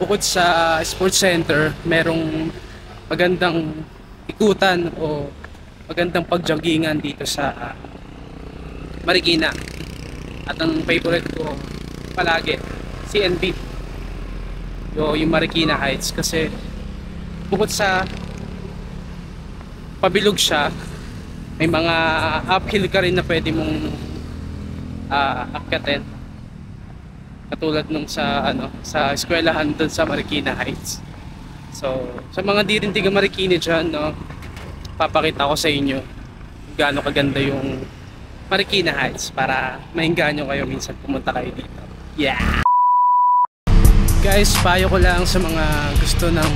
bukod sa sports center, merong magandang ikutan o magandang pagjoggingan dito sa Marikina. At ang favorite ko palagi, CNB, yung Marikina Heights, kasi bukod sa pabilog siya, may mga uphill ka rin na pwede mong akyatin, katulad nung sa eskwelahan doon sa Marikina Heights. So sa mga di rin tiga Marikina dyan, no, papakita ko sa inyo kung gaano kaganda yung Marikina Heights para maingganyo kayo minsan pumunta kayo dito. Yeah! Guys, payo ko lang sa mga gusto ng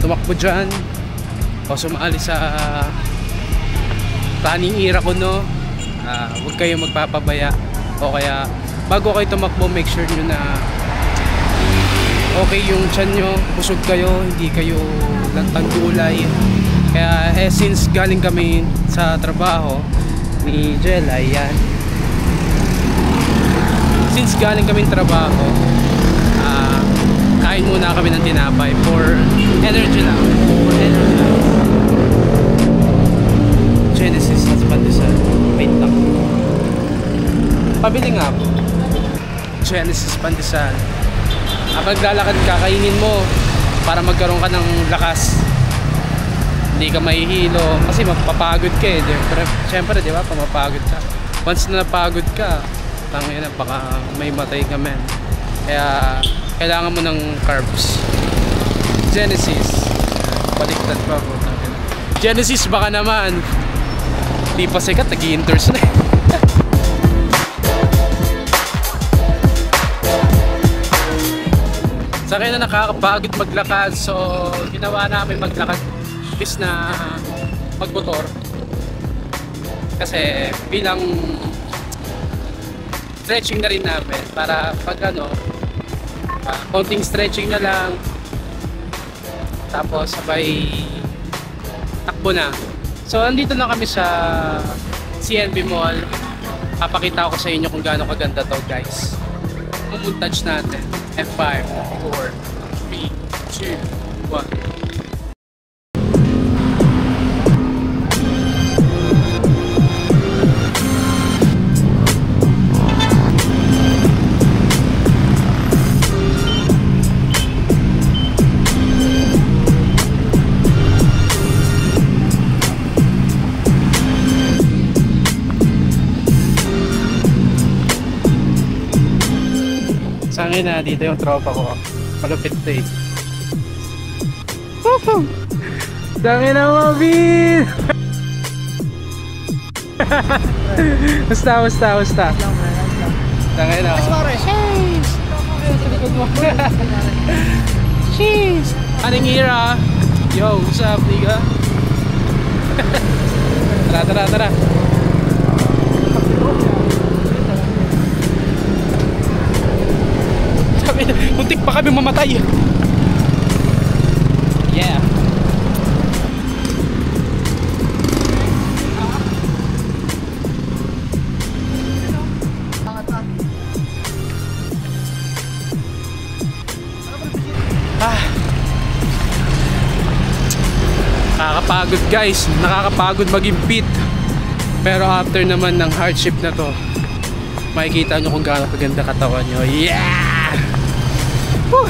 tumakbo dyan o sumali sa running era ko, no, huwag kayo magpapabaya, o kaya bago kayo tumakbo, make sure nyo na okay yung tiyan nyo, busog kayo, hindi kayo lantang gulay. Kaya since galing kami sa trabaho ni Jella, yan, since galing kami trabaho, kain muna kami ng tinapay for energy lang, Genesis at Pandesal. Wait lang, pabili nga po. Genesis Pandesal. Habang lalakad ka, kainin mo para magkaroon ka ng lakas, hindi ka mahihilo kasi mapapagod ka eh. Siyempre, di ba, pamapagod ka. Once na napagod ka, tangina, baka may matay ka, men. Kaya kailangan mo ng carbs. Genesis, baliktad pa po. Genesis, baka naman di pa sikat, nag-i-inters na eh. Sa akin na nakakapagod maglakad, so ginawa namin maglakad is na magmotor, kasi bilang stretching na rin namin para pag konting stretching na lang, tapos sabay takbo na. So andito na kami sa CNB Mall. Papakita ko sa inyo kung gaano kaganda to, guys. Montage natin. F5, 4, 3, 2, 1. Sangin na, dito yung tropa ko. Malupit to eh. Woohoo! Sangin na, Mabin! Basta. Sangin na. Cheese! Cheese! Aning era! Yo, what's up, nigga? Tara. Muntik pa kami mamatay. Yeah. Nakakapagod, guys. Nakakapagod maging fit. Pero after naman ng hardship na to, makikita nyo kung gaano kaganda katawan nyo. Yeah! Woo!